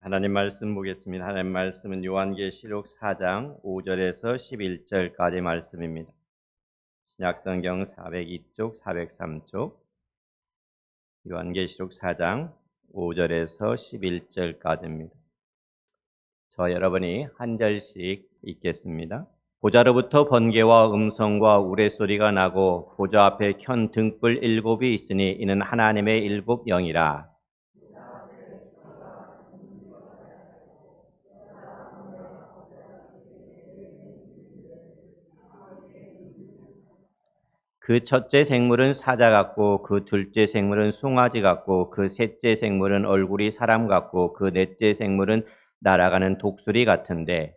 하나님 말씀 보겠습니다. 하나님 말씀은 요한계시록 4장 5절에서 11절까지 말씀입니다. 신약성경 402쪽, 403쪽, 요한계시록 4장 5절에서 11절까지입니다. 저 여러분이 한 절씩 읽겠습니다. 보좌로부터 번개와 음성과 우레소리가 나고 보좌 앞에 켠 등불 7이 있으니 이는 하나님의 7 영이라. 그 첫째 생물은 사자 같고 그 둘째 생물은 송아지 같고 그 셋째 생물은 얼굴이 사람 같고 그 넷째 생물은 날아가는 독수리 같은데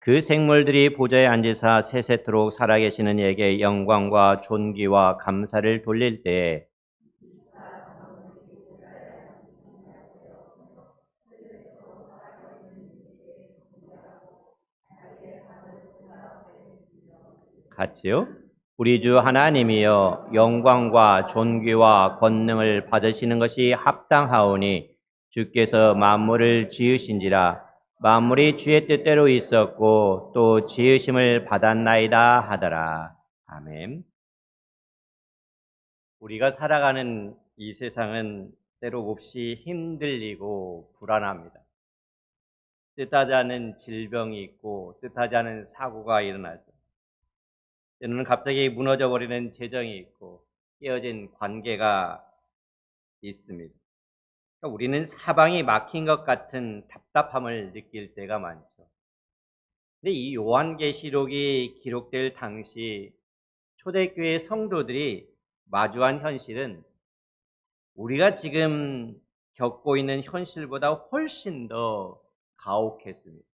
그 생물들이 보좌에 앉으사 세세토록 살아계시는 이에게 영광과 존귀와 감사를 돌릴 때에 같이요. 우리 주 하나님이여 영광과 존귀와 권능을 받으시는 것이 합당하오니 주께서 만물을 지으신지라 만물이 주의 뜻대로 있었고 또 지으심을 받았나이다 하더라. 아멘. 우리가 살아가는 이 세상은 때로 몹시 힘들리고 불안합니다. 뜻하지 않은 질병이 있고 뜻하지 않은 사고가 일어나죠. 때로는 갑자기 무너져버리는 재정이 있고 깨어진 관계가 있습니다. 그러니까 우리는 사방이 막힌 것 같은 답답함을 느낄 때가 많죠. 근데 이 요한계시록이 기록될 당시 초대교회 성도들이 마주한 현실은 우리가 지금 겪고 있는 현실보다 훨씬 더 가혹했습니다.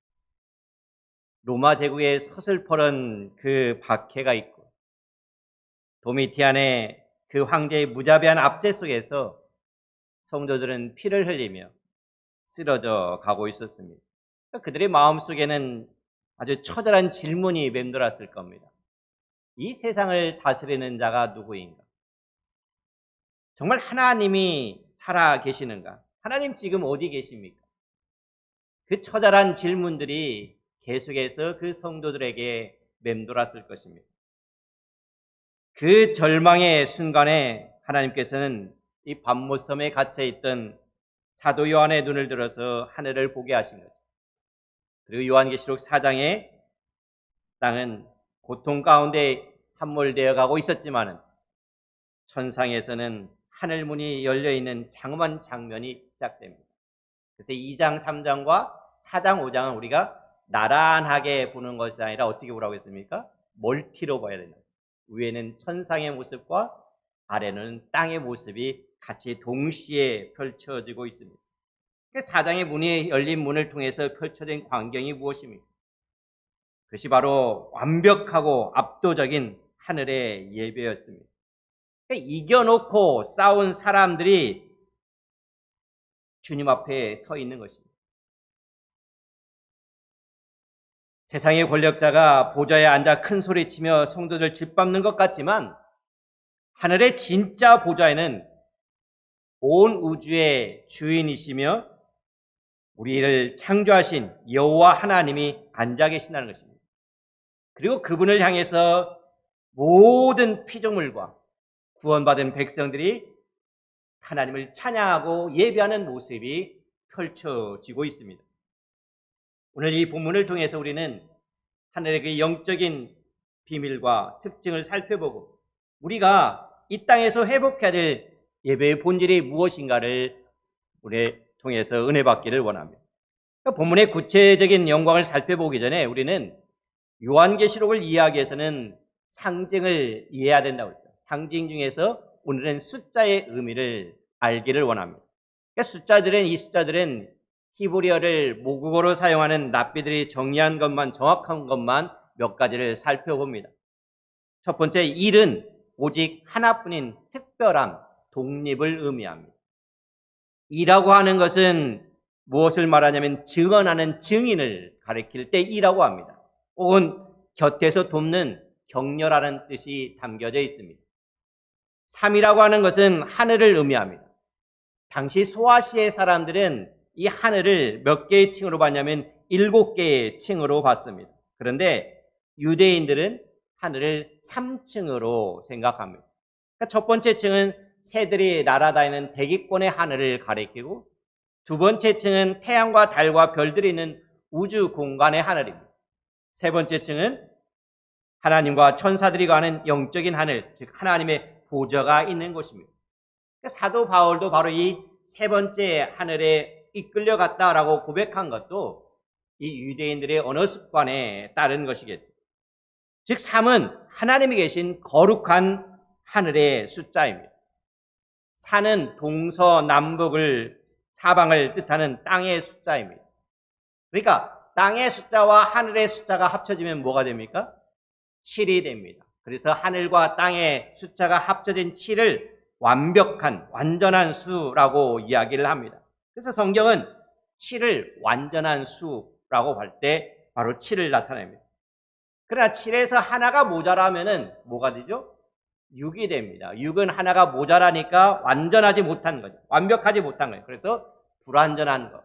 로마 제국의 서슬퍼런 그 박해가 있고 도미티안의 그 황제의 무자비한 압제 속에서 성도들은 피를 흘리며 쓰러져 가고 있었습니다. 그들의 마음속에는 아주 처절한 질문이 맴돌았을 겁니다. 이 세상을 다스리는 자가 누구인가? 정말 하나님이 살아 계시는가? 하나님 지금 어디 계십니까? 그 처절한 질문들이 계속해서 그 성도들에게 맴돌았을 것입니다. 그 절망의 순간에 하나님께서는 이 밤모섬에 갇혀있던 사도 요한의 눈을 들어서 하늘을 보게 하신 거죠. 그리고 요한계시록 4장에 땅은 고통 가운데 함몰되어 가고 있었지만은 천상에서는 하늘문이 열려있는 장엄한 장면이 시작됩니다. 그래서 2장, 3장과 4장, 5장은 우리가 나란하게 보는 것이 아니라 어떻게 보라고 했습니까? 멀티로 봐야 된다. 위에는 천상의 모습과 아래는 땅의 모습이 같이 동시에 펼쳐지고 있습니다. 4장의 문이 열린 문을 통해서 펼쳐진 광경이 무엇입니까? 그것이 바로 완벽하고 압도적인 하늘의 예배였습니다. 이겨놓고 싸운 사람들이 주님 앞에 서 있는 것입니다. 세상의 권력자가 보좌에 앉아 큰 소리치며 성도들 짓밟는 것 같지만 하늘의 진짜 보좌에는 온 우주의 주인이시며 우리를 창조하신 여호와 하나님이 앉아 계신다는 것입니다. 그리고 그분을 향해서 모든 피조물과 구원받은 백성들이 하나님을 찬양하고 예배하는 모습이 펼쳐지고 있습니다. 오늘 이 본문을 통해서 우리는 하늘의 그 영적인 비밀과 특징을 살펴보고 우리가 이 땅에서 회복해야 될 예배의 본질이 무엇인가를 우리 통해서 은혜 받기를 원합니다. 본문의 구체적인 영광을 살펴보기 전에 우리는 요한계시록을 이해하기 위해서는 상징을 이해해야 된다고 했죠. 상징 중에서 오늘은 숫자의 의미를 알기를 원합니다. 이 숫자들은 히브리어를 모국어로 사용하는 랍비들이 정리한 것만, 정확한 것만 몇 가지를 살펴봅니다. 첫 번째, 1은 오직 하나뿐인 특별함, 독립을 의미합니다. 이라고 하는 것은 무엇을 말하냐면 증언하는 증인을 가리킬 때 이라고 합니다. 혹은 곁에서 돕는 격려라는 뜻이 담겨져 있습니다. 3이라고 하는 것은 하늘을 의미합니다. 당시 소아시아의 사람들은 이 하늘을 몇 개의 층으로 봤냐면 7개의 층으로 봤습니다. 그런데 유대인들은 하늘을 3층으로 생각합니다. 그러니까 첫 번째 층은 새들이 날아다니는 대기권의 하늘을 가리키고, 두 번째 층은 태양과 달과 별들이 있는 우주 공간의 하늘입니다. 세 번째 층은 하나님과 천사들이 가는 영적인 하늘, 즉 하나님의 보좌가 있는 곳입니다. 사도 바울도 바로 이 세 번째 하늘에 이끌려갔다라고 고백한 것도 이 유대인들의 언어 습관에 따른 것이겠죠. 즉 3은 하나님이 계신 거룩한 하늘의 숫자입니다. 4는 동서남북을 사방을 뜻하는 땅의 숫자입니다. 그러니까 땅의 숫자와 하늘의 숫자가 합쳐지면 뭐가 됩니까? 7이 됩니다. 그래서 하늘과 땅의 숫자가 합쳐진 7을 완벽한, 완전한 수라고 이야기를 합니다. 그래서 성경은 7을 완전한 수라고 할 때 바로 7을 나타냅니다. 그러나 7에서 하나가 모자라면은 뭐가 되죠? 6이 됩니다. 6은 하나가 모자라니까 완전하지 못한 거죠. 완벽하지 못한 거예요. 그래서 불완전한 것,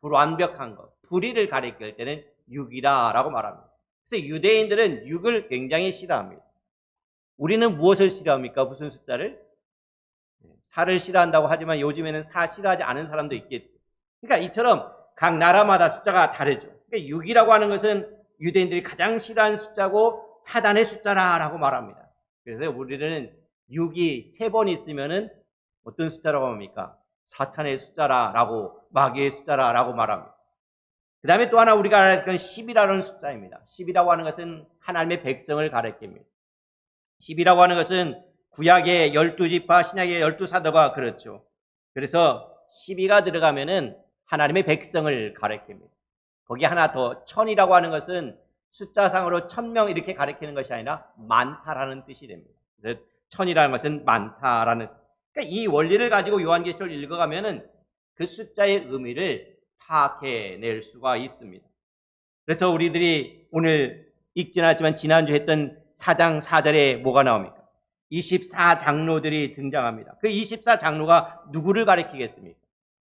불완벽한 것, 불의를 가리킬 때는 6이라고 말합니다. 그래서 유대인들은 6을 굉장히 싫어합니다. 우리는 무엇을 싫어합니까? 무슨 숫자를? 4를 싫어한다고 하지만 요즘에는 4 싫어하지 않은 사람도 있겠죠. 그러니까 이처럼 각 나라마다 숫자가 다르죠. 그러니까 6이라고 하는 것은 유대인들이 가장 싫어하는 숫자고 사단의 숫자라고 말합니다. 그래서 우리는 6이 3번 있으면은 어떤 숫자라고 합니까? 사탄의 숫자라고, 마귀의 숫자라고 말합니다. 그 다음에 또 하나 우리가 알았던 10이라는 숫자입니다. 10이라고 하는 것은 하나님의 백성을 가리킵니다. 10이라고 하는 것은 구약의 12지파, 신약의 12사도가 그렇죠. 그래서 12가 들어가면은 하나님의 백성을 가리킵니다. 거기 하나 더, 1000이라고 하는 것은 숫자상으로 1000명 이렇게 가리키는 것이 아니라 많다라는 뜻이 됩니다. 그래서 1000이라는 것은 많다라는, 그러니까 이 원리를 가지고 요한계시록을 읽어가면은 그 숫자의 의미를 파악해낼 수가 있습니다. 그래서 우리들이 오늘 읽지는 않았지만 지난주 했던 4장 4절에 뭐가 나옵니까? 24장로들이 등장합니다. 그 24장로가 누구를 가리키겠습니까?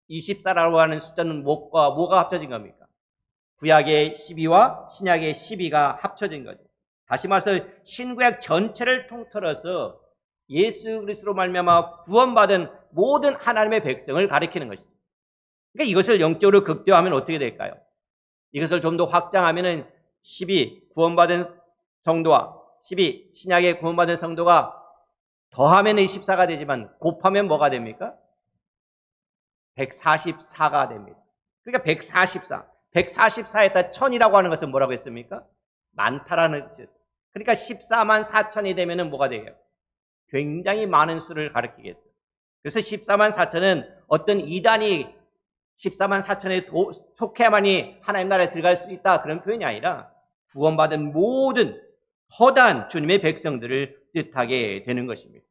24라고 하는 숫자는 뭐가 합쳐진 겁니까? 구약의 12와 신약의 12가 합쳐진 거죠. 다시 말해서 신구약 전체를 통틀어서 예수 그리스도로 말미암아 구원받은 모든 하나님의 백성을 가리키는 것입니다. 그러니까 이것을 영적으로 극대화하면 어떻게 될까요? 이것을 좀 더 확장하면은 12 구원받은 성도와 12 신약의 구원받은 성도가 더하면 24가 되지만 곱하면 뭐가 됩니까? 144가 됩니다. 그러니까 144. 144에다 1000이라고 하는 것은 뭐라고 했습니까? 많다라는 뜻. 그러니까 14만 4천이 되면은 뭐가 되게요? 굉장히 많은 수를 가리키겠죠. 그래서 14만 4천은 어떤 이단이 14만 4천에 속해야만이 하나님 나라에 들어갈 수 있다 그런 표현이 아니라 구원받은 모든 허다한 주님의 백성들을 뜻하게 되는 것입니다.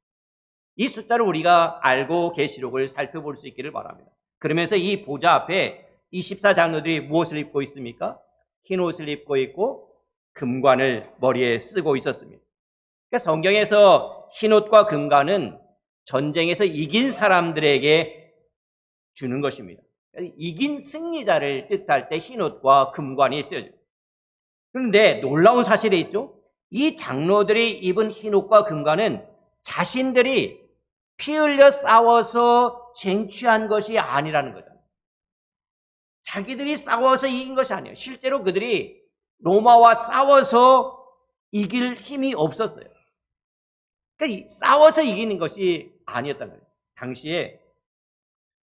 이 숫자를 우리가 알고 계시록을 살펴볼 수 있기를 바랍니다. 그러면서 이 보좌 앞에 24장로들이 무엇을 입고 있습니까? 흰 옷을 입고 있고 금관을 머리에 쓰고 있었습니다. 그러니까 성경에서 흰 옷과 금관은 전쟁에서 이긴 사람들에게 주는 것입니다. 이긴 승리자를 뜻할 때 흰 옷과 금관이 쓰여져요. 그런데 놀라운 사실이 있죠. 이 장로들이 입은 흰 옷과 금관은 자신들이 피 흘려 싸워서 쟁취한 것이 아니라는 거죠. 자기들이 싸워서 이긴 것이 아니에요. 실제로 그들이 로마와 싸워서 이길 힘이 없었어요. 그러니까 싸워서 이기는 것이 아니었다는 거예요. 당시에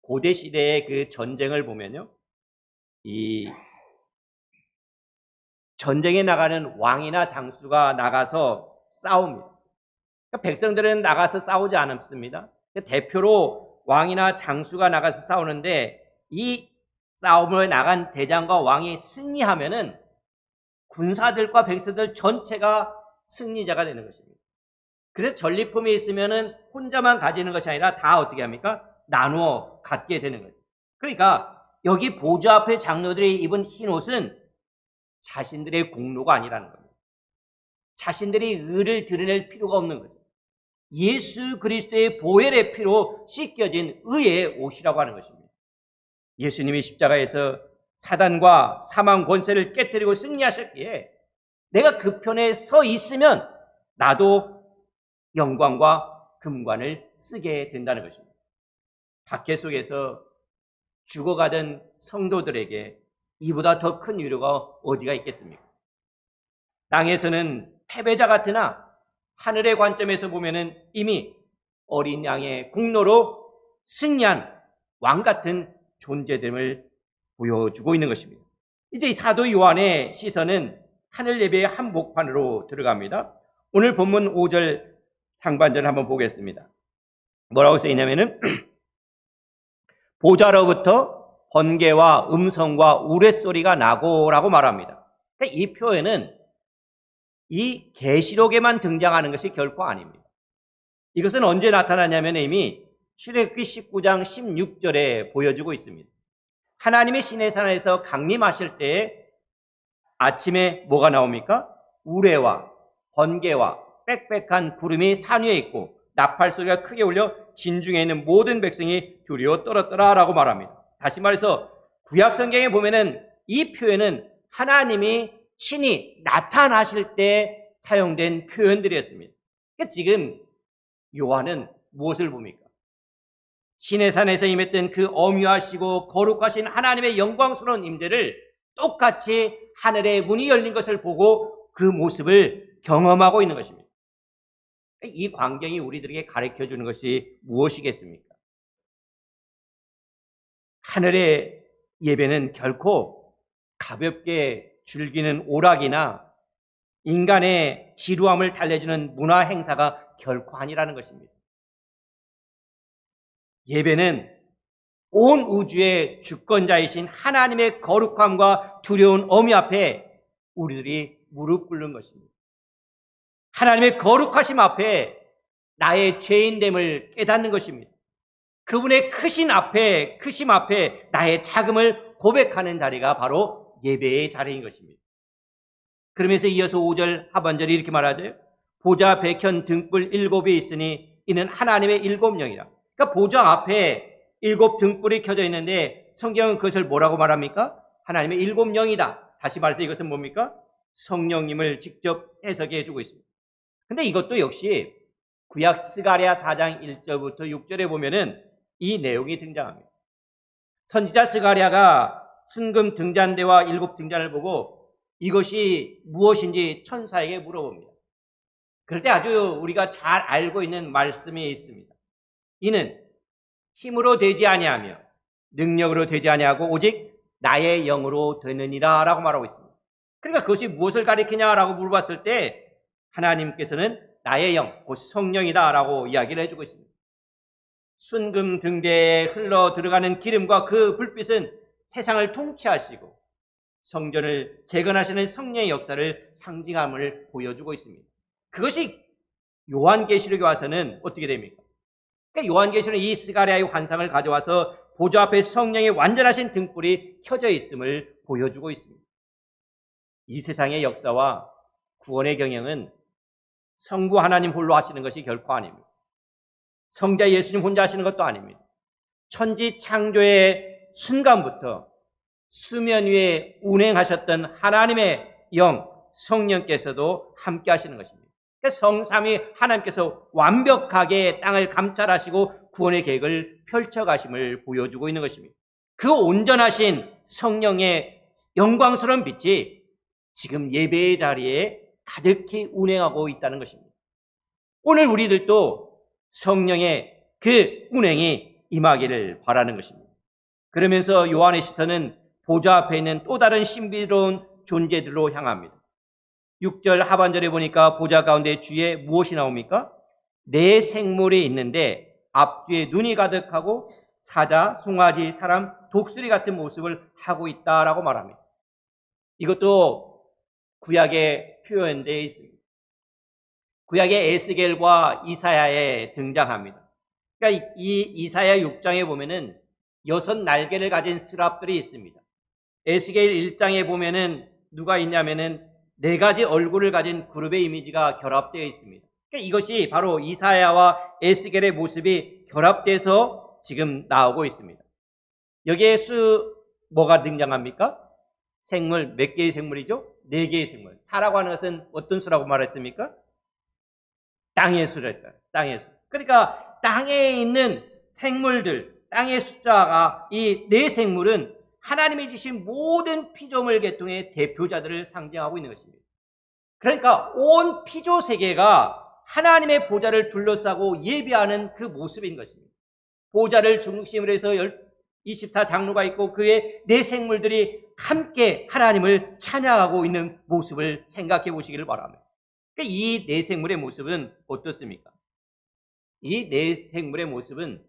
고대 시대의 그 전쟁을 보면요, 이 전쟁에 나가는 왕이나 장수가 나가서 싸웁니다. 그러니까 백성들은 나가서 싸우지 않습니다. 대표로 왕이나 장수가 나가서 싸우는데 이 싸움을 나간 대장과 왕이 승리하면은 군사들과 백성들 전체가 승리자가 되는 것입니다. 그래서 전리품이 있으면은 혼자만 가지는 것이 아니라 다 어떻게 합니까? 나누어 갖게 되는 거죠. 그러니까 여기 보좌 앞에 장로들이 입은 흰 옷은 자신들의 공로가 아니라는 겁니다. 자신들이 의를 드러낼 필요가 없는 거죠. 예수 그리스도의 보혈의 피로 씻겨진 의의 옷이라고 하는 것입니다. 예수님이 십자가에서 사단과 사망 권세를 깨뜨리고 승리하셨기에 내가 그 편에 서 있으면 나도 영광과 금관을 쓰게 된다는 것입니다. 박해 속에서 죽어가던 성도들에게 이보다 더 큰 위로가 어디가 있겠습니까? 땅에서는 패배자 같으나 하늘의 관점에서 보면은 이미 어린 양의 공로로 승리한 왕 같은 존재됨을 보여주고 있는 것입니다. 이제 이 사도 요한의 시선은 하늘 예배의 한복판으로 들어갑니다. 오늘 본문 5절 상반절을 한번 보겠습니다. 뭐라고 써있냐면은 보좌로부터 번개와 음성과 우레소리가 나고라고 말합니다. 그러니까 이 표현은 이 계시록에만 등장하는 것이 결코 아닙니다. 이것은 언제 나타나냐면 이미 출애굽기 19장 16절에 보여지고 있습니다. 하나님이 시내산에서 강림하실 때에 아침에 뭐가 나옵니까? 우레와 번개와 빽빽한 구름이 산 위에 있고 나팔 소리가 크게 울려 진중에 있는 모든 백성이 두려워 떨었더라라고 말합니다. 다시 말해서 구약 성경에 보면은 이 표현은 하나님이 친히 나타나실 때 사용된 표현들이었습니다. 그러니까 지금 요한은 무엇을 봅니까? 시내산에서 임했던 그 엄위하시고 거룩하신 하나님의 영광스러운 임재를 똑같이 하늘의 문이 열린 것을 보고 그 모습을 경험하고 있는 것입니다. 이 광경이 우리들에게 가르쳐주는 것이 무엇이겠습니까? 하늘의 예배는 결코 가볍게 즐기는 오락이나 인간의 지루함을 달래주는 문화 행사가 결코 아니라는 것입니다. 예배는 온 우주의 주권자이신 하나님의 거룩함과 두려운 어미 앞에 우리들이 무릎 꿇는 것입니다. 하나님의 거룩하심 앞에 나의 죄인됨을 깨닫는 것입니다. 그분의 크심 앞에 나의 작음을 고백하는 자리가 바로 예배의 자리인 것입니다. 그러면서 이어서 5절 하반절이 이렇게 말하죠. 보좌 백현 등불 7이 있으니 이는 하나님의 7영이라. 그러니까 보좌 앞에 7 등불이 켜져 있는데 성경은 그것을 뭐라고 말합니까? 하나님의 7영이다. 다시 말해서 이것은 뭡니까? 성령님을 직접 해석해 주고 있습니다. 근데 이것도 역시 구약 스가랴 4장 1절부터 6절에 보면은 이 내용이 등장합니다. 선지자 스가랴가 순금 등잔대와 7 등잔을 보고 이것이 무엇인지 천사에게 물어봅니다. 그럴 때 아주 우리가 잘 알고 있는 말씀이 있습니다. 이는 힘으로 되지 아니하며 능력으로 되지 아니하고 오직 나의 영으로 되느니라 라고 말하고 있습니다. 그러니까 그것이 무엇을 가리키냐라고 물어봤을 때 하나님께서는 나의 영, 곧 성령이다 라고 이야기를 해주고 있습니다. 순금 등대에 흘러 들어가는 기름과 그 불빛은 세상을 통치하시고 성전을 재건하시는 성령의 역사를 상징함을 보여주고 있습니다. 그것이 요한계시록에 와서는 어떻게 됩니까? 그러니까 요한계시록은 이 스가랴의 환상을 가져와서 보좌 앞에 성령의 완전하신 등불이 켜져 있음을 보여주고 있습니다. 이 세상의 역사와 구원의 경영은 성부 하나님 홀로 하시는 것이 결코 아닙니다. 성자 예수님 혼자 하시는 것도 아닙니다. 천지 창조의 순간부터 수면 위에 운행하셨던 하나님의 영 성령께서도 함께 하시는 것입니다. 성삼위 하나님께서 완벽하게 땅을 감찰하시고 구원의 계획을 펼쳐가심을 보여주고 있는 것입니다. 그 온전하신 성령의 영광스러운 빛이 지금 예배의 자리에 가득히 운행하고 있다는 것입니다. 오늘 우리들도 성령의 그 운행이 임하기를 바라는 것입니다. 그러면서 요한의 시선은 보좌 앞에 있는 또 다른 신비로운 존재들로 향합니다. 6절 하반절에 보니까 보좌 가운데 주에 무엇이 나옵니까? 네 생물이 있는데 앞뒤에 눈이 가득하고 사자, 송아지, 사람, 독수리 같은 모습을 하고 있다라고 말합니다. 이것도 구약에 표현되어 있습니다. 구약의 에스겔과 이사야에 등장합니다. 그러니까 이 이사야 6장에 보면은 6날개를 가진 스랍들이 있습니다. 에스겔 1장에 보면은 누가 있냐면은 4가지 얼굴을 가진 그룹의 이미지가 결합되어 있습니다. 그러니까 이것이 바로 이사야와 에스겔의 모습이 결합돼서 지금 나오고 있습니다. 여기에 뭐가 등장합니까? 생물, 몇 개의 생물이죠? 4개의 생물. 사라고 하는 것은 어떤 수라고 말했습니까? 땅의 수를 했잖아요. 땅의 수. 그러니까 땅에 있는 생물들, 땅의 숫자가 이 4생물은 하나님이 주신 모든 피조물 계통의 대표자들을 상징하고 있는 것입니다. 그러니까 온 피조 세계가 하나님의 보좌를 둘러싸고 예배하는 그 모습인 것입니다. 보좌를 중심으로 해서 24장로가 있고 그의 4생물들이 함께 하나님을 찬양하고 있는 모습을 생각해 보시기를 바랍니다. 이 4생물의 모습은 어떻습니까? 이 4생물의 모습은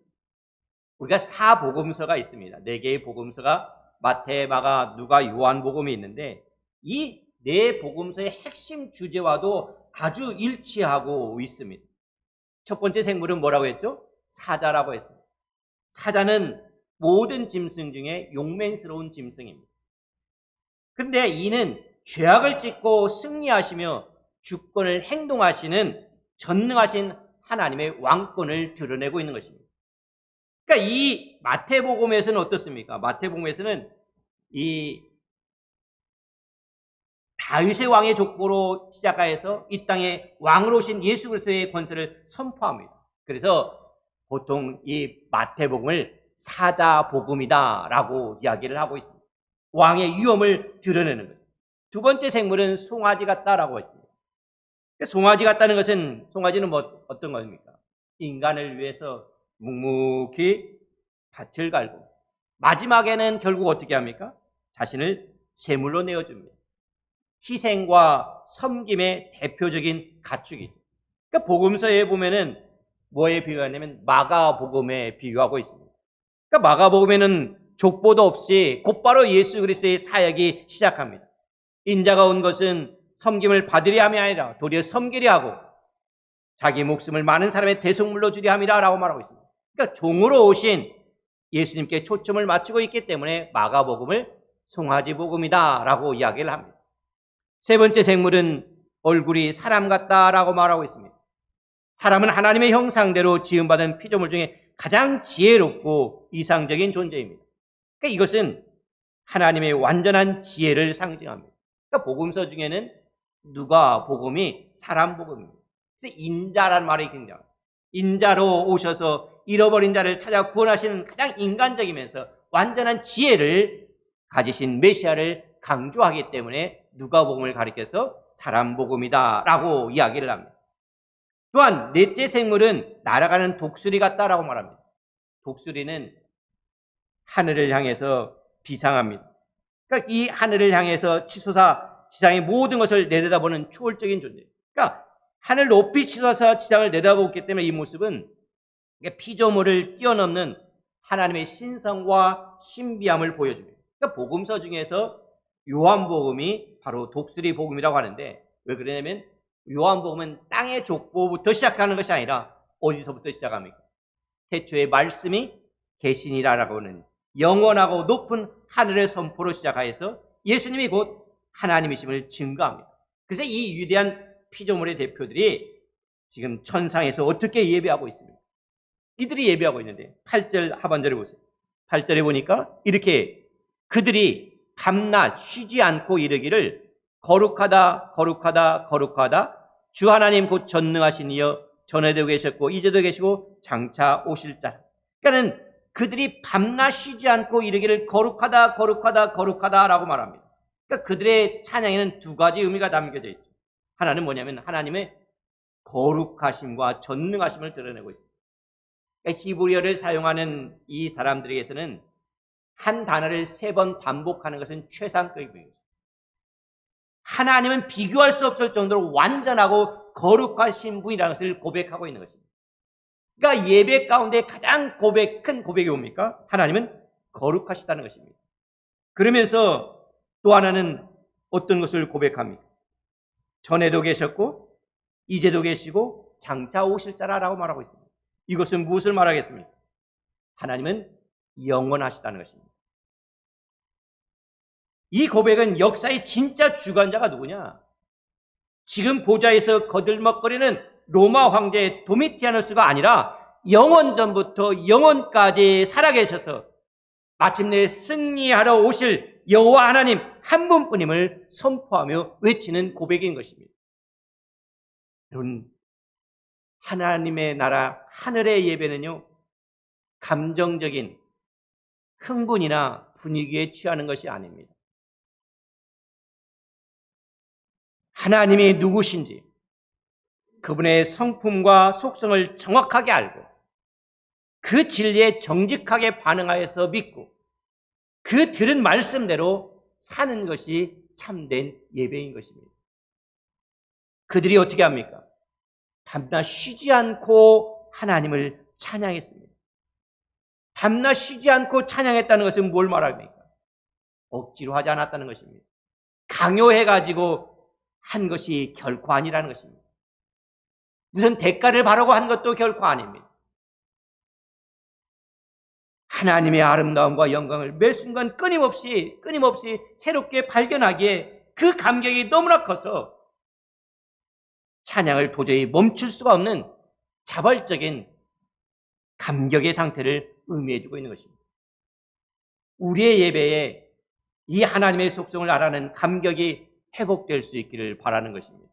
우리가 4복음서가 있습니다. 4개의 복음서가 마태, 마가, 누가, 요한복음이 있는데 이 4복음서의 핵심 주제와도 아주 일치하고 있습니다. 첫 번째 생물은 뭐라고 했죠? 사자라고 했습니다. 사자는 모든 짐승 중에 용맹스러운 짐승입니다. 그런데 이는 죄악을 찢고 승리하시며 주권을 행동하시는 전능하신 하나님의 왕권을 드러내고 있는 것입니다. 그러니까 이 마태복음에서는 어떻습니까? 마태복음에서는 이 다윗의 왕의 족보로 시작하여서 이 땅에 왕으로 오신 예수 그리스도의 권세를 선포합니다. 그래서 보통 이 마태복음을 사자복음이다라고 이야기를 하고 있습니다. 왕의 위엄을 드러내는 거예요. 두 번째 생물은 송아지 같다라고 했습니다. 송아지 같다는 것은 송아지는 어떤 겁니까? 인간을 위해서 묵묵히 밭을 갈고 마지막에는 결국 어떻게 합니까? 자신을 제물로 내어줍니다. 희생과 섬김의 대표적인 가축이죠. 그러니까 복음서에 보면은 뭐에 비유하냐면 마가복음에 비유하고 있습니다. 그러니까 마가복음에는 족보도 없이 곧바로 예수 그리스도의 사역이 시작합니다. 인자가 온 것은 섬김을 받으려 함이 아니라 도리어 섬기려 하고 자기 목숨을 많은 사람의 대속물로 주려 함이라 라고 말하고 있습니다. 그러니까 종으로 오신 예수님께 초점을 맞추고 있기 때문에 마가복음을 송아지복음이다 라고 이야기를 합니다. 세 번째 생물은 얼굴이 사람 같다라고 말하고 있습니다. 사람은 하나님의 형상대로 지음받은 피조물 중에 가장 지혜롭고 이상적인 존재입니다. 그러니까 이것은 하나님의 완전한 지혜를 상징합니다. 그러니까 복음서 중에는 누가복음이 사람 복음입니다. 그래서 인자라는 말이 굉장합니다. 인자로 오셔서 잃어버린 자를 찾아 구원하시는 가장 인간적이면서 완전한 지혜를 가지신 메시아를 강조하기 때문에 누가복음을 가리켜서 사람 복음이다라고 이야기를 합니다. 또한 넷째 생물은 날아가는 독수리 같다라고 말합니다. 독수리는 하늘을 향해서 비상합니다. 그러니까 이 하늘을 향해서 치솟아 지상의 모든 것을 내려다보는 초월적인 존재예요. 그러니까 하늘 높이 치솟아서 지상을 내다보기 때문에 이 모습은 피조물을 뛰어넘는 하나님의 신성과 신비함을 보여줍니다. 그러니까 복음서 중에서 요한복음이 바로 독수리 복음이라고 하는데 왜 그러냐면 요한복음은 땅의 족보부터 시작하는 것이 아니라 어디서부터 시작합니까? 태초에 말씀이 계시니라라고 하는 영원하고 높은 하늘의 선포로 시작하여서 예수님이 곧 하나님이심을 증거합니다. 그래서 이 위대한 피조물의 대표들이 지금 천상에서 어떻게 예배하고 있습니까? 이들이 예배하고 있는데 8절 하반절에 보세요. 8절에 보니까 이렇게 그들이 밤낮 쉬지 않고 이르기를 거룩하다 거룩하다 거룩하다 주 하나님 곧 전능하신 이여 전에도 계셨고 이제도 계시고 장차 오실 자. 그러니까는 그들이 밤낮 쉬지 않고 이르기를 거룩하다 거룩하다 거룩하다라고 말합니다. 그러니까 그들의 찬양에는 두 가지 의미가 담겨져 있죠. 하나는 뭐냐면 하나님의 거룩하심과 전능하심을 드러내고 있습니다. 그러니까 히브리어를 사용하는 이 사람들에게서는 한 단어를 3번 반복하는 것은 최상급입니다. 하나님은 비교할 수 없을 정도로 완전하고 거룩하신 분이라는 것을 고백하고 있는 것입니다. 그러니까 예배 가운데 가장 큰 고백이 뭡니까? 하나님은 거룩하시다는 것입니다. 그러면서 또 하나는 어떤 것을 고백합니까? 전에도 계셨고 이제도 계시고 장차 오실 자라라고 말하고 있습니다. 이것은 무엇을 말하겠습니까? 하나님은 영원하시다는 것입니다. 이 고백은 역사의 진짜 주관자가 누구냐? 지금 보좌에서 거들먹거리는 로마 황제 도미티아누스가 아니라 영원 전부터 영원까지 살아계셔서 마침내 승리하러 오실 여호와 하나님 한 분뿐임을 선포하며 외치는 고백인 것입니다. 여러분, 하나님의 나라 하늘의 예배는요, 감정적인 흥분이나 분위기에 취하는 것이 아닙니다. 하나님이 누구신지, 그분의 성품과 속성을 정확하게 알고 그 진리에 정직하게 반응하여서 믿고 그 들은 말씀대로 사는 것이 참된 예배인 것입니다. 그들이 어떻게 합니까? 밤낮 쉬지 않고 하나님을 찬양했습니다. 밤낮 쉬지 않고 찬양했다는 것은 뭘 말합니까? 억지로 하지 않았다는 것입니다. 강요해가지고 한 것이 결코 아니라는 것입니다. 무슨 대가를 바라고 한 것도 결코 아닙니다. 하나님의 아름다움과 영광을 매 순간 끊임없이 새롭게 발견하기에 그 감격이 너무나 커서 찬양을 도저히 멈출 수가 없는 자발적인 감격의 상태를 의미해주고 있는 것입니다. 우리의 예배에 이 하나님의 속성을 알아는 감격이 회복될 수 있기를 바라는 것입니다.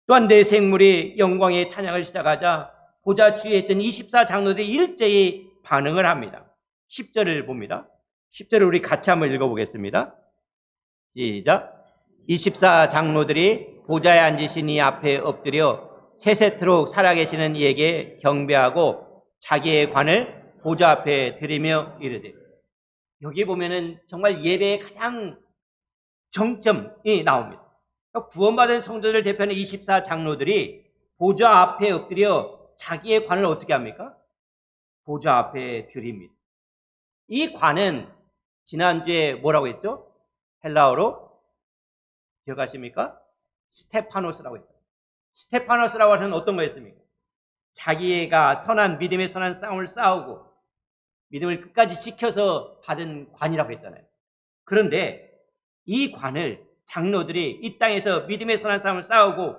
또한 내 생물이 영광의 찬양을 시작하자 보좌 주위에 있던 24장로들이 일제히 반응을 합니다. 10절을 봅니다. 10절을 우리 같이 한번 읽어보겠습니다. 시작. 24장로들이 보좌에 앉으신 이 앞에 엎드려 세세토록 살아계시는 이에게 경배하고 자기의 관을 보좌 앞에 드리며 이르되, 여기 보면은 정말 예배의 가장 정점이 나옵니다. 구원받은 성도들 대표하는 24장로들이 보좌 앞에 엎드려 자기의 관을 어떻게 합니까? 보좌 앞에 드립니다. 이 관은 지난주에 뭐라고 했죠? 헬라어로 기억하십니까? 스테파노스라고 했어요. 스테파노스라고 하는 어떤 거였습니까? 자기가 믿음의 선한 싸움을 싸우고 믿음을 끝까지 지켜서 받은 관이라고 했잖아요. 그런데 이 관을 장로들이 이 땅에서 믿음의 선한 싸움을 싸우고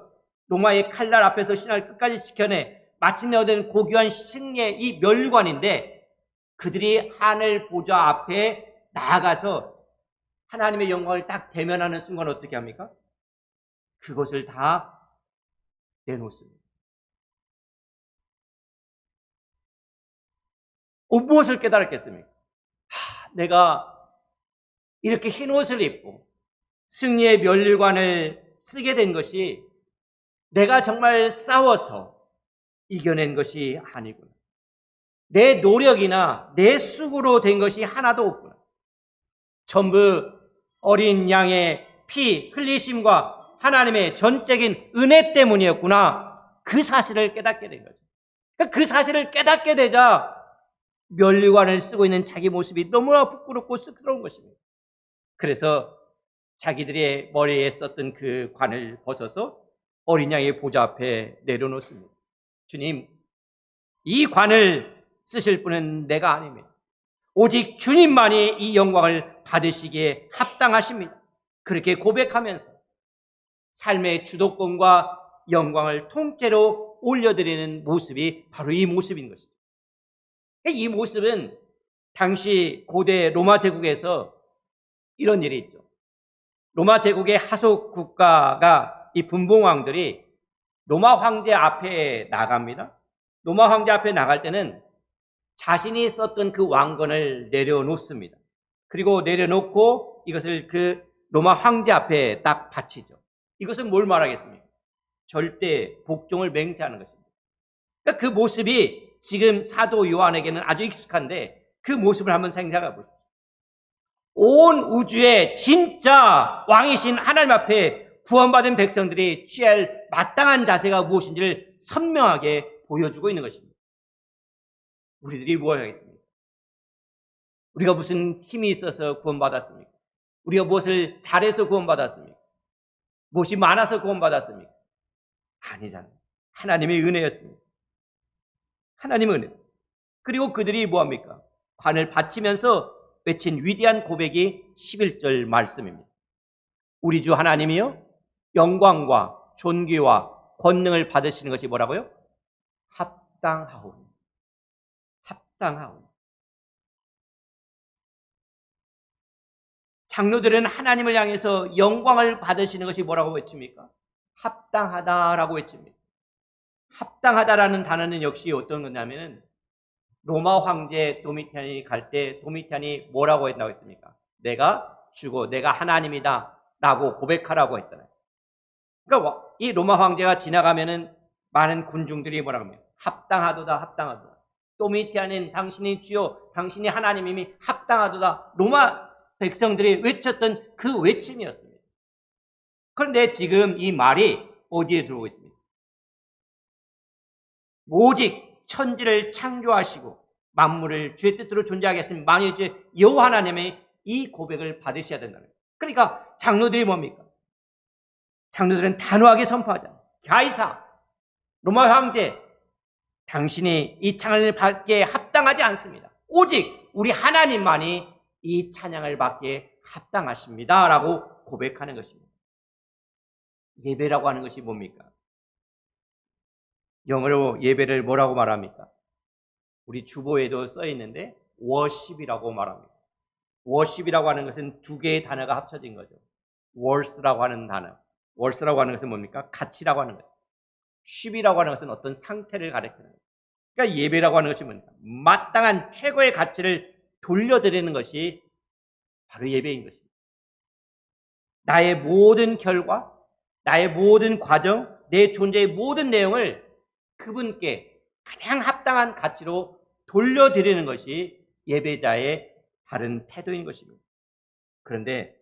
로마의 칼날 앞에서 신앙을 끝까지 지켜내 마침내 얻은 고귀한 승리의 이 멸관인데, 그들이 하늘 보좌 앞에 나아가서 하나님의 영광을 딱 대면하는 순간 어떻게 합니까? 그것을 다 내놓습니다. 무엇을 깨달았겠습니까? 내가 이렇게 흰 옷을 입고 승리의 멸관을 쓰게 된 것이 내가 정말 싸워서 이겨낸 것이 아니구나. 내 노력이나 내 수고로 된 것이 하나도 없구나. 전부 어린 양의 피 흘리심과 하나님의 전적인 은혜 때문이었구나. 그 사실을 깨닫게 된 거죠. 그 사실을 깨닫게 되자 면류관을 쓰고 있는 자기 모습이 너무나 부끄럽고 쑥스러운 것입니다. 그래서 자기들의 머리에 썼던 그 관을 벗어서 어린 양의 보좌 앞에 내려놓습니다. 주님, 이 관을 쓰실 분은 내가 아닙니다. 오직 주님만이 이 영광을 받으시기에 합당하십니다. 그렇게 고백하면서 삶의 주도권과 영광을 통째로 올려드리는 모습이 바로 이 모습인 것이죠. 이 모습은 당시 고대 로마 제국에서 이런 일이 있죠. 로마 제국의 하속 국가가 이 분봉왕들이 로마 황제 앞에 나갑니다. 로마 황제 앞에 나갈 때는 자신이 썼던 그 왕건을 내려놓습니다. 그리고 내려놓고 이것을 그 로마 황제 앞에 딱 바치죠. 이것은 뭘 말하겠습니까? 절대 복종을 맹세하는 것입니다. 그러니까 그 모습이 지금 사도 요한에게는 아주 익숙한데, 그 모습을 한번 생각해 보십시오. 온 우주의 진짜 왕이신 하나님 앞에 구원받은 백성들이 취할 마땅한 자세가 무엇인지를 선명하게 보여주고 있는 것입니다. 우리들이 무엇을 하겠습니까? 우리가 무슨 힘이 있어서 구원받았습니까? 우리가 무엇을 잘해서 구원받았습니까? 무엇이 많아서 구원받았습니까? 아니잖아요. 하나님의 은혜였습니다. 하나님의 은혜. 그리고 그들이 뭐합니까? 관을 바치면서 외친 위대한 고백이 11절 말씀입니다. 우리 주 하나님이여 영광과 존귀와 권능을 받으시는 것이 뭐라고요? 합당하오니. 합당하오니. 장로들은 하나님을 향해서 영광을 받으시는 것이 뭐라고 외칩니까? 합당하다라고 외칩니다. 합당하다라는 단어는 역시 어떤 거냐면은 로마 황제 도미티안이 갈 때 도미티안이 뭐라고 했다고 했습니까? 내가 주고 내가 하나님이다 라고 고백하라고 했잖아요. 그러니까 이 로마 황제가 지나가면은 많은 군중들이 뭐라고 합니까? 합당하도다 합당하도다. 도미티안은 당신이 주요 당신이 하나님이니 합당하도다. 로마 백성들이 외쳤던 그 외침이었습니다. 그런데 지금 이 말이 어디에 들어오고 있습니까? 오직 천지를 창조하시고 만물을 주의 뜻대로 존재하게 하신 만유의 여호와 하나님의 이 고백을 받으셔야 된다는 거예요. 그러니까 장로들이 뭡니까? 장로들은 단호하게 선포하잖아요. 가이사, 로마 황제, 당신이 이 찬양을 받기에 합당하지 않습니다. 오직 우리 하나님만이 이 찬양을 받기에 합당하십니다 라고 고백하는 것입니다. 예배라고 하는 것이 뭡니까? 영어로 예배를 뭐라고 말합니까? 우리 주보에도 써 있는데 worship이라고 말합니다. worship이라고 하는 것은 두 개의 단어가 합쳐진 거죠. worth라고 하는 단어. worth라고 하는 것은 뭡니까? 가치라고 하는 거죠. ship이라고 하는 것은 어떤 상태를 가리키는 거죠. 그러니까 예배라고 하는 것이 뭡니까? 마땅한 최고의 가치를 돌려드리는 것이 바로 예배인 것입니다. 나의 모든 결과, 나의 모든 과정, 내 존재의 모든 내용을 그분께 가장 합당한 가치로 돌려드리는 것이 예배자의 바른 태도인 것입니다. 그런데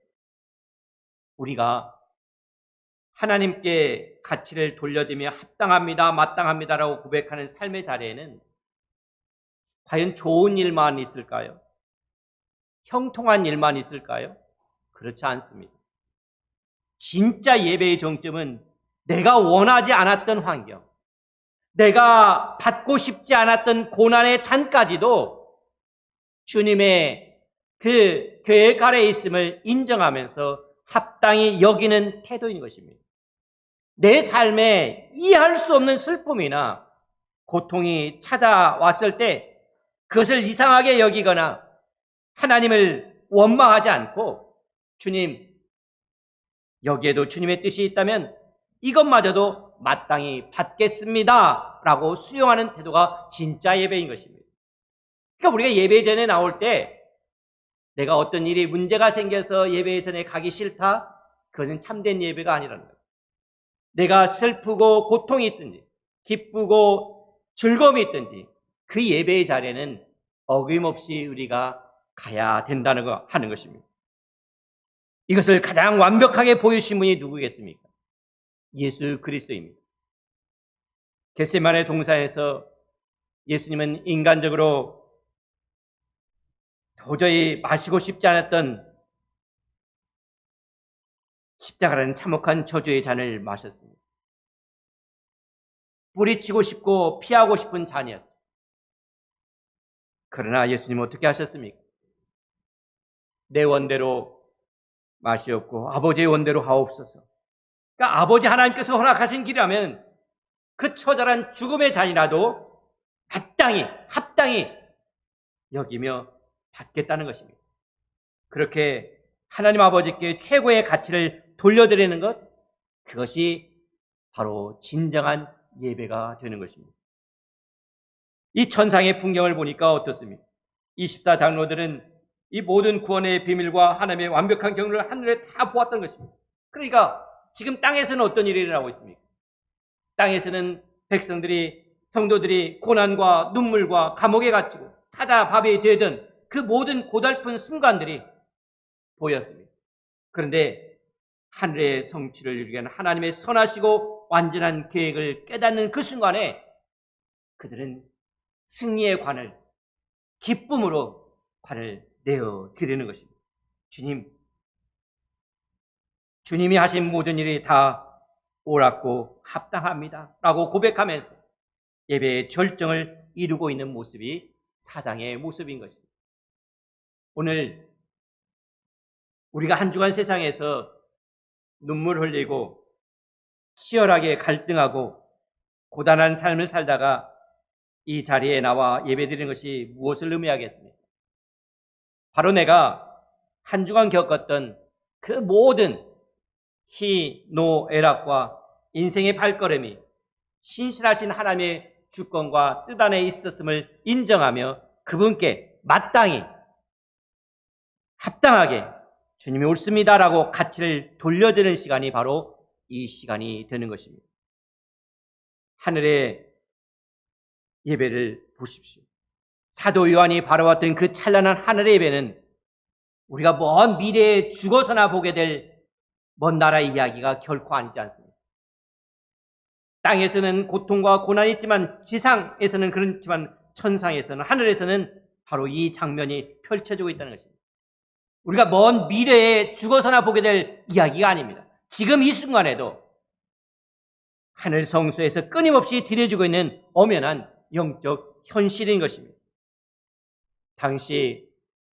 우리가 하나님께 가치를 돌려드리며 합당합니다, 마땅합니다라고 고백하는 삶의 자리에는 과연 좋은 일만 있을까요? 형통한 일만 있을까요? 그렇지 않습니다. 진짜 예배의 정점은 내가 원하지 않았던 환경, 내가 받고 싶지 않았던 고난의 잔까지도 주님의 그 계획 아래에 있음을 인정하면서 합당히 여기는 태도인 것입니다. 내 삶에 이해할 수 없는 슬픔이나 고통이 찾아왔을 때 그것을 이상하게 여기거나 하나님을 원망하지 않고 주님, 여기에도 주님의 뜻이 있다면 이것마저도 마땅히 받겠습니다 라고 수용하는 태도가 진짜 예배인 것입니다. 그러니까 우리가 예배 전에 나올 때 내가 어떤 일이 문제가 생겨서 예배 전에 가기 싫다? 그것은 참된 예배가 아니라는 거예요. 내가 슬프고 고통이 있든지 기쁘고 즐거움이 있든지 그 예배의 자리에는 어김없이 우리가 가야 된다는 거 하는 것입니다. 이것을 가장 완벽하게 보여주신 분이 누구겠습니까? 예수 그리스도입니다. 겟세마네 동산에서 예수님은 인간적으로 도저히 마시고 싶지 않았던 십자가라는 참혹한 저주의 잔을 마셨습니다. 뿌리치고 싶고 피하고 싶은 잔이었죠. 그러나 예수님은 어떻게 하셨습니까? 내 원대로 마시옵고 아버지의 원대로 하옵소서. 그러니까 아버지 하나님께서 허락하신 길이라면 그 처절한 죽음의 잔이라도 마땅히 합당히 여기며 받겠다는 것입니다. 그렇게 하나님 아버지께 최고의 가치를 돌려드리는 것, 그것이 바로 진정한 예배가 되는 것입니다. 이 천상의 풍경을 보니까 어떻습니까? 24장로들은 이 모든 구원의 비밀과 하나님의 완벽한 경륜을 하늘에 다 보았던 것입니다. 그러니까 지금 땅에서는 어떤 일이 일어나고 있습니까? 땅에서는 백성들이, 성도들이 고난과 눈물과 감옥에 갇히고 사자밥이 되던 그 모든 고달픈 순간들이 보였습니다. 그런데 하늘의 성취를 이루기 위한 하나님의 선하시고 완전한 계획을 깨닫는 그 순간에 그들은 승리의 관을, 기쁨으로 관을 내어 드리는 것입니다. 주님이 하신 모든 일이 다 옳았고 합당합니다 라고 고백하면서 예배의 절정을 이루고 있는 모습이 사장의 모습인 것입니다. 오늘 우리가 한 주간 세상에서 눈물 흘리고 치열하게 갈등하고 고단한 삶을 살다가 이 자리에 나와 예배드리는 것이 무엇을 의미하겠습니까? 바로 내가 한 주간 겪었던 그 모든 희노애락과 인생의 발걸음이 신실하신 하나님의 주권과 뜻 안에 있었음을 인정하며 그분께 마땅히 합당하게 주님이 옳습니다라고 가치를 돌려드리는 시간이 바로 이 시간이 되는 것입니다. 하늘의 예배를 보십시오. 사도 요한이 바라봤던 그 찬란한 하늘의 예배는 우리가 먼 미래에 죽어서나 보게 될 먼 나라의 이야기가 결코 아니지 않습니다. 땅에서는 고통과 고난이 있지만 지상에서는 그렇지만 천상에서는 하늘에서는 바로 이 장면이 펼쳐지고 있다는 것입니다. 우리가 먼 미래에 죽어서나 보게 될 이야기가 아닙니다. 지금 이 순간에도 하늘 성소에서 끊임없이 드려지고 있는 엄연한 영적 현실인 것입니다. 당시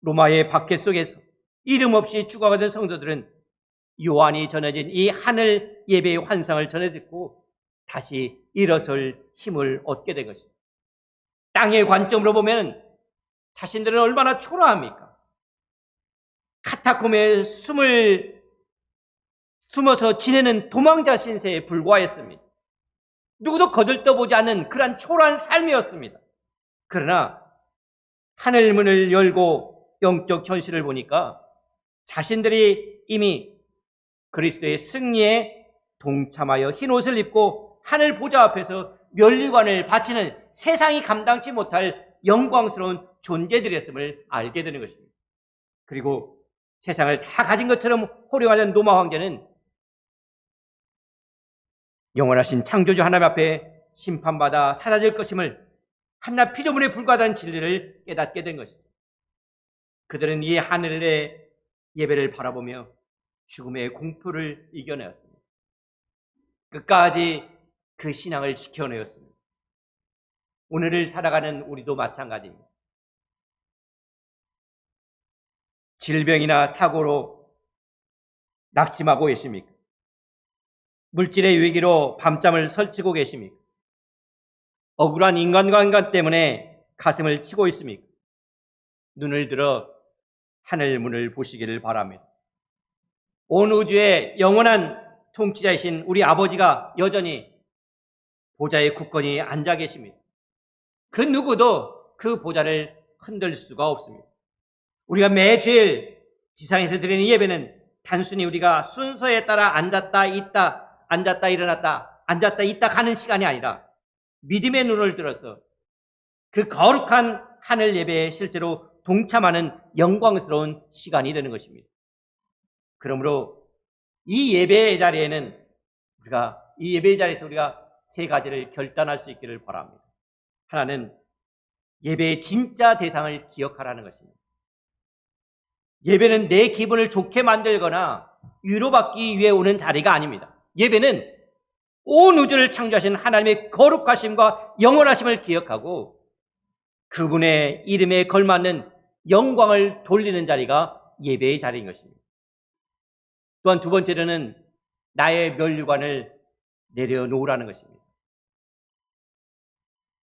로마의 박해 속에서 이름 없이 죽어가던 성도들은 요한이 전해진 이 하늘 예배의 환상을 전해 듣고 다시 일어설 힘을 얻게 된 것입니다. 땅의 관점으로 보면 자신들은 얼마나 초라합니까? 카타콤에 숨어서 지내는 도망자 신세에 불과했습니다. 누구도 거들떠보지 않는 그러한 초라한 삶이었습니다. 그러나 하늘 문을 열고 영적 현실을 보니까 자신들이 이미 그리스도의 승리에 동참하여 흰 옷을 입고 하늘 보좌 앞에서 면류관을 바치는 세상이 감당치 못할 영광스러운 존재들이었음을 알게 되는 것입니다. 그리고 세상을 다 가진 것처럼 호령하는 로마 황제는 영원하신 창조주 하나님 앞에 심판받아 사라질 것임을 한낱 피조물에 불과하다는 진리를 깨닫게 된 것입니다. 그들은 이 하늘의 예배를 바라보며 죽음의 공포를 이겨내었습니다. 끝까지 그 신앙을 지켜내었습니다. 오늘을 살아가는 우리도 마찬가지입니다. 질병이나 사고로 낙심하고 계십니까? 물질의 위기로 밤잠을 설치고 계십니까? 억울한 인간관계 때문에 가슴을 치고 있습니까? 눈을 들어 하늘 문을 보시기를 바랍니다. 온 우주의 영원한 통치자이신 우리 아버지가 여전히 보좌에 굳건히 앉아 계십니다. 그 누구도 그 보좌를 흔들 수가 없습니다. 우리가 매주일 지상에서 드리는 예배는 단순히 우리가 순서에 따라 앉았다 있다, 앉았다 일어났다, 앉았다 있다 가는 시간이 아니라 믿음의 눈을 들어서 그 거룩한 하늘 예배에 실제로 동참하는 영광스러운 시간이 되는 것입니다. 그러므로 이 예배의 자리에는 이 예배의 자리에서 우리가 세 가지를 결단할 수 있기를 바랍니다. 하나는 예배의 진짜 대상을 기억하라는 것입니다. 예배는 내 기분을 좋게 만들거나 위로받기 위해 오는 자리가 아닙니다. 예배는 온 우주를 창조하신 하나님의 거룩하심과 영원하심을 기억하고 그분의 이름에 걸맞는 영광을 돌리는 자리가 예배의 자리인 것입니다. 또한 두 번째로는 나의 면류관을 내려놓으라는 것입니다.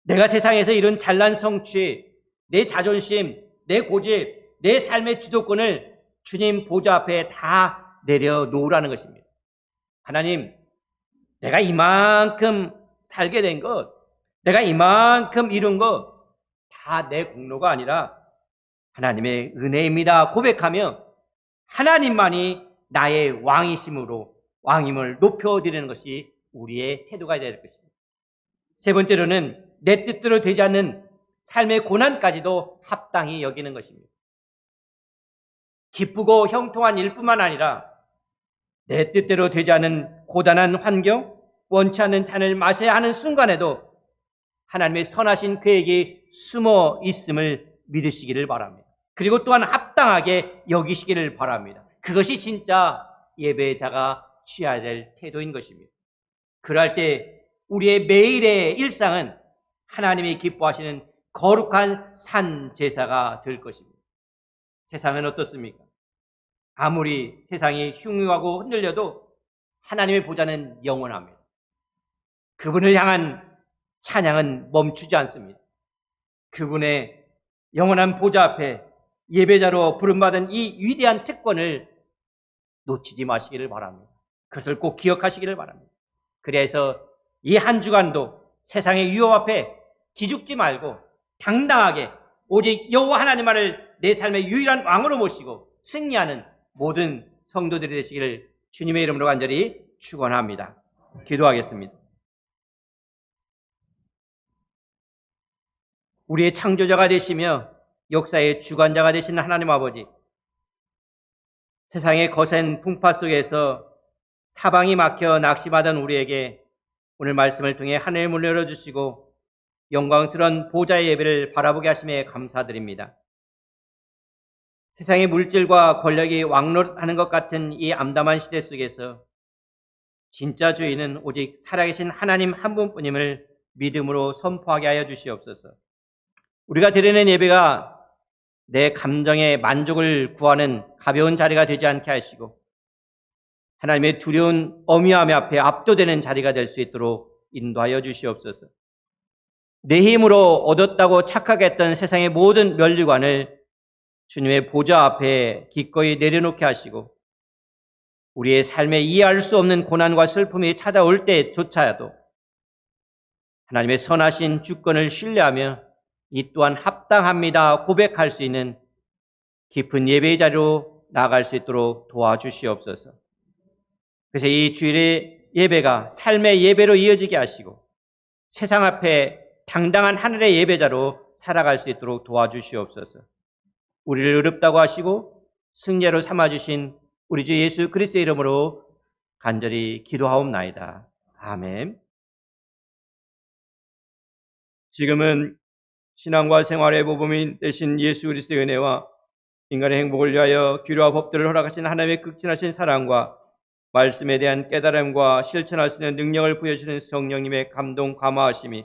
내가 세상에서 이룬 잘난 성취, 내 자존심, 내 고집, 내 삶의 주도권을 주님 보좌 앞에 다 내려놓으라는 것입니다. 하나님, 내가 이만큼 살게 된 것, 내가 이만큼 이룬 것 다 내 공로가 아니라 하나님의 은혜입니다 고백하며 하나님만이 나의 왕임을 높여드리는 것이 우리의 태도가 될 것입니다. 세 번째로는 내 뜻대로 되지 않는 삶의 고난까지도 합당히 여기는 것입니다. 기쁘고 형통한 일뿐만 아니라 내 뜻대로 되지 않은 고단한 환경, 원치 않는 잔을 마셔야 하는 순간에도 하나님의 선하신 계획이 숨어 있음을 믿으시기를 바랍니다. 그리고 또한 합당하게 여기시기를 바랍니다. 그것이 진짜 예배자가 취해야 될 태도인 것입니다. 그럴 때 우리의 매일의 일상은 하나님이 기뻐하시는 거룩한 산 제사가 될 것입니다. 세상은 어떻습니까? 아무리 세상이 흉흉하고 흔들려도 하나님의 보좌는 영원합니다. 그분을 향한 찬양은 멈추지 않습니다. 그분의 영원한 보좌 앞에 예배자로 부름받은 이 위대한 특권을 놓치지 마시기를 바랍니다. 그것을 꼭 기억하시기를 바랍니다. 그래서 이 한 주간도 세상의 유혹 앞에 기죽지 말고 당당하게 오직 여호와 하나님만을 내 삶의 유일한 왕으로 모시고 승리하는 모든 성도들이 되시기를 주님의 이름으로 간절히 축원합니다. 기도하겠습니다. 우리의 창조자가 되시며 역사의 주관자가 되신 하나님 아버지, 세상의 거센 풍파 속에서 사방이 막혀 낙심하던 우리에게 오늘 말씀을 통해 하늘의 문을 열어주시고 영광스러운 보좌의 예배를 바라보게 하심에 감사드립니다. 세상의 물질과 권력이 왕노릇하는 것 같은 이 암담한 시대 속에서 진짜 주인은 오직 살아계신 하나님 한 분뿐임을 믿음으로 선포하게 하여 주시옵소서. 우리가 드리는 예배가 내 감정의 만족을 구하는 가벼운 자리가 되지 않게 하시고 하나님의 두려운 어미함 앞에 압도되는 자리가 될 수 있도록 인도하여 주시옵소서. 내 힘으로 얻었다고 착각했던 세상의 모든 면류관을 주님의 보좌 앞에 기꺼이 내려놓게 하시고 우리의 삶에 이해할 수 없는 고난과 슬픔이 찾아올 때조차도 하나님의 선하신 주권을 신뢰하며 이 또한 합당합니다 고백할 수 있는 깊은 예배의 자리로 나아갈 수 있도록 도와주시옵소서. 그래서 이 주일의 예배가 삶의 예배로 이어지게 하시고 세상 앞에 당당한 하늘의 예배자로 살아갈 수 있도록 도와주시옵소서. 우리를 의롭다고 하시고 승자로 삼아주신 우리 주 예수 그리스도의 이름으로 간절히 기도하옵나이다. 아멘. 지금은 신앙과 생활의 모범인 되신 예수 그리스도의 은혜와 인간의 행복을 위하여 규례와 법들을 허락하신 하나님의 극진하신 사랑과 말씀에 대한 깨달음과 실천할 수 있는 능력을 부여주시는 성령님의 감동 감화하심이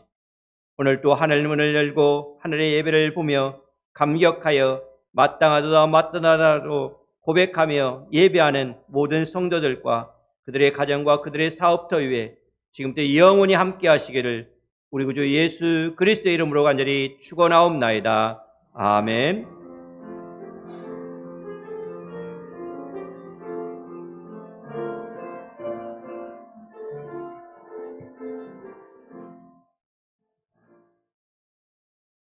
오늘 또 하늘 문을 열고 하늘의 예배를 보며 감격하여 마땅하도다 마땅하다로 고백하며 예배하는 모든 성도들과 그들의 가정과 그들의 사업터 위에 지금부터 영원히 함께 하시기를 우리 구주 예수 그리스도의 이름으로 간절히 축원하옵나이다. 아멘.